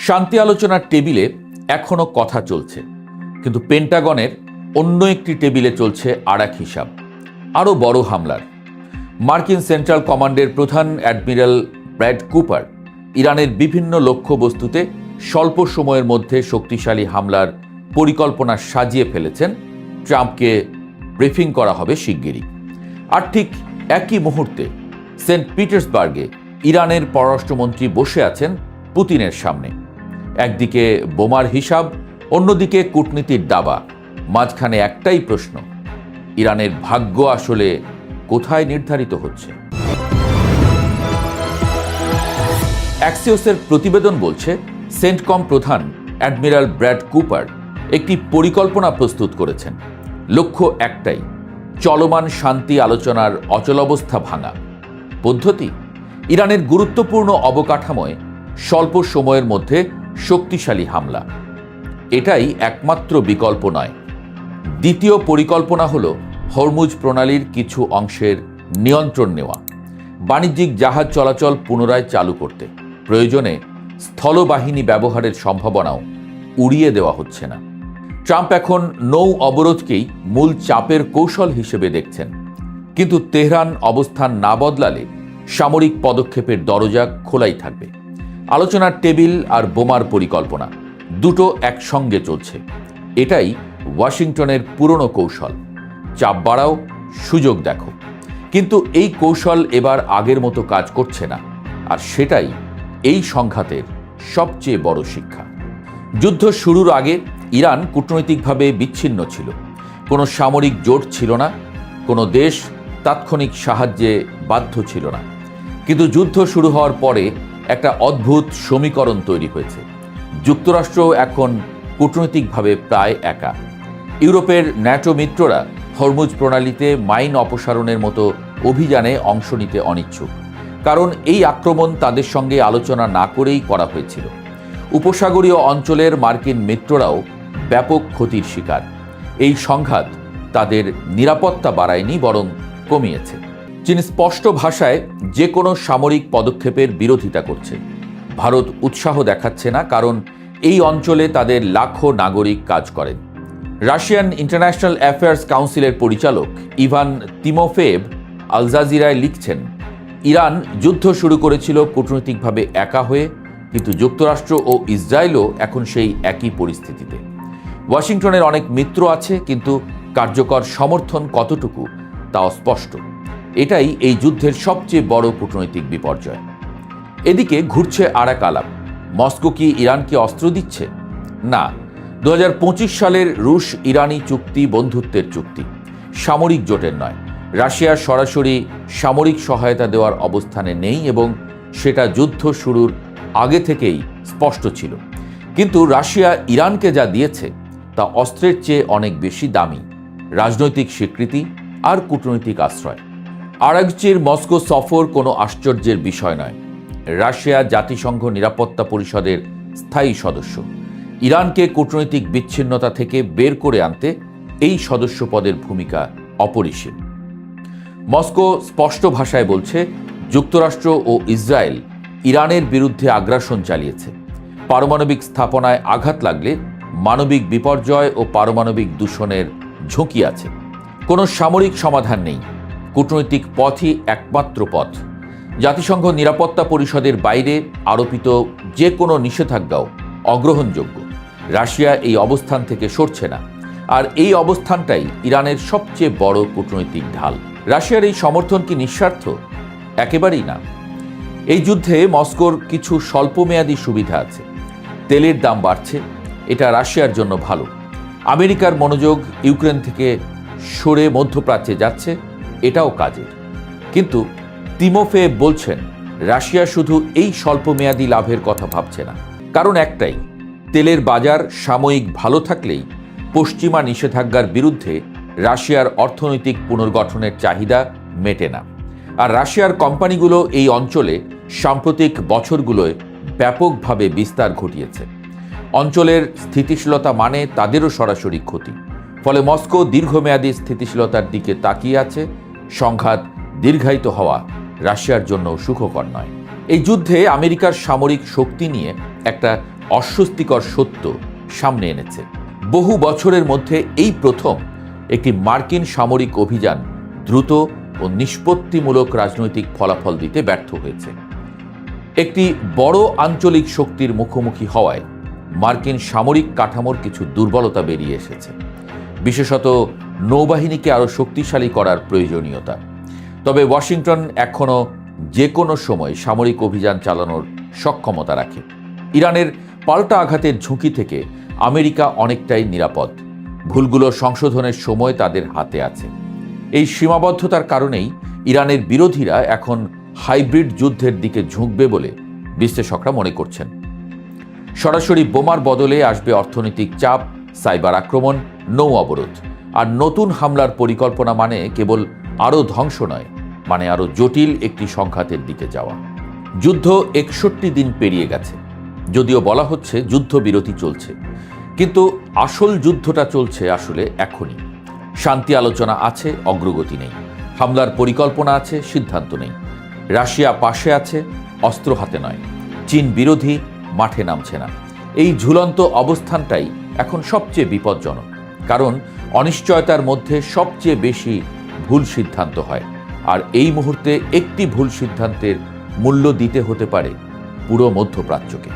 শান্তি আলোচনার টেবিলে এখনো কথা চলছে, কিন্তু পেন্টাগনের অন্য একটি টেবিলে চলছে আর এক হিসাব, আরও বড় হামলার। মার্কিন সেন্ট্রাল কমান্ডের প্রধান অ্যাডমিরাল ব্র্যাড কুপার ইরানের বিভিন্ন লক্ষ্যবস্তুতে স্বল্প সময়ের মধ্যে শক্তিশালী হামলার পরিকল্পনা সাজিয়ে ফেলেছেন। ট্রাম্পকে ব্রিফিং করা হবে শিগগিরই। আর ঠিক একই মুহূর্তে সেন্ট পিটার্সবার্গে ইরানের পররাষ্ট্রমন্ত্রী বসে আছেন পুতিনের সামনে। একদিকে বোমার হিসাব, অন্যদিকে কূটনীতির দাবা, মাঝখানে একটাই প্রশ্ন: ইরানের ভাগ্য আসলে কোথায় নির্ধারিত হচ্ছে? অ্যাক্সিওসের প্রতিবেদন বলছে, সেন্টকম প্রধান অ্যাডমিরাল ব্র্যাড কুপার একটি পরিকল্পনা প্রস্তুত করেছেন। লক্ষ্য একটাই, চলমান শান্তি আলোচনার অচলাবস্থা ভাঙা। পদ্ধতি: ইরানের গুরুত্বপূর্ণ অবকাঠামোয় স্বল্প সময়ের মধ্যে শক্তিশালী হামলা। এটাই একমাত্র বিকল্প নয়। দ্বিতীয় পরিকল্পনা হল হরমুজ প্রণালীর কিছু অংশের নিয়ন্ত্রণ নেওয়া, বাণিজ্যিক জাহাজ চলাচল পুনরায় চালু করতে। প্রয়োজনে স্থলবাহিনী ব্যবহারের সম্ভাবনাও উড়িয়ে দেওয়া হচ্ছে না। ট্রাম্প এখন নৌ অবরোধকেই মূল চাপের কৌশল হিসেবে দেখছেন, কিন্তু তেহরান অবস্থান না বদলালে সামরিক পদক্ষেপের দরজা খোলাই থাকবে। আলোচনার টেবিল আর বোমার পরিকল্পনা দুটো একসঙ্গে চলছে। এটাই ওয়াশিংটনের পুরনো কৌশল, চাপ বাড়াও, সুযোগ দেখো। কিন্তু এই কৌশল এবার আগের মতো কাজ করছে না, আর সেটাই এই সংঘাতের সবচেয়ে বড় শিক্ষা। যুদ্ধ শুরুর আগে ইরান কূটনৈতিকভাবে বিচ্ছিন্ন ছিল, কোনো সামরিক জোট ছিল না, কোনো দেশ তাৎক্ষণিক সাহায্যে বাধ্য ছিল না। কিন্তু যুদ্ধ শুরু হওয়ার পরে একটা অদ্ভুত সমীকরণ তৈরি হয়েছে। যুক্তরাষ্ট্র এখন কূটনৈতিকভাবে প্রায় একা। ইউরোপের ন্যাটো মিত্ররা হরমুজ প্রণালীতে মাইন অপসারণের মতো অভিযানে অংশ নিতে অনিচ্ছুক, কারণ এই আক্রমণ তাদের সঙ্গে আলোচনা না করেই করা হয়েছিল। উপসাগরীয় অঞ্চলের মার্কিন মিত্ররাও ব্যাপক ক্ষতির শিকার। এই সংঘাত তাদের নিরাপত্তা বাড়ায়নি, বরং কমিয়েছে। চীন স্পষ্ট ভাষায় যে কোনো সামরিক পদক্ষেপের বিরোধিতা করছে। ভারত উৎসাহ দেখাচ্ছে না, কারণ এই অঞ্চলে তাদের লাখো নাগরিক কাজ করেন। রাশিয়ান ইন্টারন্যাশনাল অ্যাফেয়ার্স কাউন্সিলের পরিচালক ইভান তিমোফেভ আল জাজিরায় লিখছেন, ইরান যুদ্ধ শুরু করেছিল কূটনৈতিকভাবে একা হয়ে, কিন্তু যুক্তরাষ্ট্র ও ইসরায়েলও এখন সেই একই পরিস্থিতিতে। ওয়াশিংটনের অনেক মিত্র আছে, কিন্তু কার্যকর সমর্থন কতটুকু তা অস্পষ্ট। এটাই এই যুদ্ধের সবচেয়ে বড় কূটনৈতিক বিপর্যয়। এদিকে ঘুরছে আর এক আলাপ, মস্কো কি ইরানকে অস্ত্র দিচ্ছে? না, 2025 সালের রুশ ইরানি চুক্তি বন্ধুত্বের চুক্তি, সামরিক জোটের নয়। রাশিয়া সরাসরি সামরিক সহায়তা দেওয়ার অবস্থানে নেই, এবং সেটা যুদ্ধ শুরুর আগে থেকেই স্পষ্ট ছিল। কিন্তু রাশিয়া ইরানকে যা দিয়েছে তা অস্ত্রের চেয়ে অনেক বেশি দামি: রাজনৈতিক স্বীকৃতি আর কূটনৈতিক আশ্রয়। আরাগচির মস্কো সফর কোনো আশ্চর্যের বিষয় নয়। রাশিয়া জাতিসংঘ নিরাপত্তা পরিষদের স্থায়ী সদস্য। ইরানকে কূটনৈতিক বিচ্ছিন্নতা থেকে বের করে আনতে এই সদস্য পদের ভূমিকা অপরিসীম। মস্কো স্পষ্ট ভাষায় বলছে, যুক্তরাষ্ট্র ও ইসরায়েল ইরানের বিরুদ্ধে আগ্রাসন চালিয়েছে। পারমাণবিক স্থাপনায় আঘাত লাগলে মানবিক বিপর্যয় ও পারমাণবিক দূষণের ঝুঁকি আছে। কোনো সামরিক সমাধান নেই, কূটনৈতিক পথই একমাত্র পথ। জাতিসংঘ নিরাপত্তা পরিষদের বাইরে আরোপিত যে কোনো নিষেধাজ্ঞাও অগ্রহণযোগ্য। রাশিয়া এই অবস্থান থেকে সরছে না, আর এই অবস্থানটাই ইরানের সবচেয়ে বড় কূটনৈতিক ঢাল। রাশিয়ার এই সমর্থন কি নিঃস্বার্থ? একেবারেই না। এই যুদ্ধে মস্কোর কিছু স্বল্পমেয়াদী সুবিধা আছে। তেলের দাম বাড়ছে, এটা রাশিয়ার জন্য ভালো। আমেরিকার মনোযোগ ইউক্রেন থেকে সরে মধ্যপ্রাচ্যে যাচ্ছে, এটাও কাজের। কিন্তু তিমোফেভ বলছেন, রাশিয়া শুধু এই স্বল্পমেয়াদী লাভের কথা ভাবছে না। কারণ একটাই, তেলের বাজার সাময়িক ভালো থাকলেই পশ্চিমা নিষেধাজ্ঞার বিরুদ্ধে রাশিয়ার অর্থনৈতিক পুনর্গঠনের চাহিদা মেটে না। আর রাশিয়ার কোম্পানিগুলো এই অঞ্চলে সাম্প্রতিক বছরগুলোয় ব্যাপকভাবে বিস্তার ঘটিয়েছে। অঞ্চলের স্থিতিশীলতা মানে তাদেরও সরাসরি ক্ষতি। ফলে মস্কো দীর্ঘমেয়াদী স্থিতিশীলতার দিকে তাকিয়ে আছে। সংঘাত দীর্ঘায়িত হওয়া রাশিয়ার জন্য সুখকর নয়। এই যুদ্ধে আমেরিকার সামরিক শক্তি নিয়ে একটা অস্বস্তিকর সত্য সামনে এনেছে। বহু বছরের মধ্যে এই প্রথম একটি মার্কিন সামরিক অভিযান দ্রুত ও নিষ্পত্তিমূলক রাজনৈতিক ফলাফল দিতে ব্যর্থ হয়েছে। একটি বড় আঞ্চলিক শক্তির মুখোমুখি হওয়ায় মার্কিন সামরিক কাঠামোর কিছু দুর্বলতা বেরিয়ে এসেছে, বিশেষত নৌবাহিনীকে আরও শক্তিশালী করার প্রয়োজনীয়তা। তবে ওয়াশিংটন এখনও যে কোনো সময় সামরিক অভিযান চালানোর সক্ষমতা রাখে। ইরানের পাল্টা আঘাতের ঝুঁকি থেকে আমেরিকা অনেকটাই নিরাপদ। ভুলগুলো সংশোধনের সময় তাদের হাতে আছে। এই সীমাবদ্ধতার কারণেই ইরানের বিরোধীরা এখন হাইব্রিড যুদ্ধের দিকে ঝুঁকবে বলে বিশ্লেষকরা মনে করছেন। সরাসরি বোমার বদলে আসবে অর্থনৈতিক চাপ, সাইবার আক্রমণ, নৌ অবরোধ। আর নতুন হামলার পরিকল্পনা মানে কেবল আরও ধ্বংস নয়, মানে আরও জটিল একটি সংঘাতের দিকে যাওয়া। যুদ্ধ 61 দিন পেরিয়ে গেছে, যদিও বলা হচ্ছে যুদ্ধবিরতি চলছে, কিন্তু আসল যুদ্ধটা চলছে আসলে এখনই। শান্তি আলোচনা আছে, অগ্রগতি নেই। হামলার পরিকল্পনা আছে, সিদ্ধান্ত নেই। রাশিয়া পাশে আছে, অস্ত্র হাতে নয়। চীন বিরোধী, মাঠে নামছে না। এই ঝুলন্ত অবস্থানটাই এখন সবচেয়ে বিপজ্জনক, কারণ অনিশ্চয়তার মধ্যে সবচেয়ে বেশি ভুল সিদ্ধান্ত হয়। আর এই মুহূর্তে একটি ভুল সিদ্ধান্তের মূল্য দিতে হতে পারে পুরো মধ্যপ্রাচ্যকে।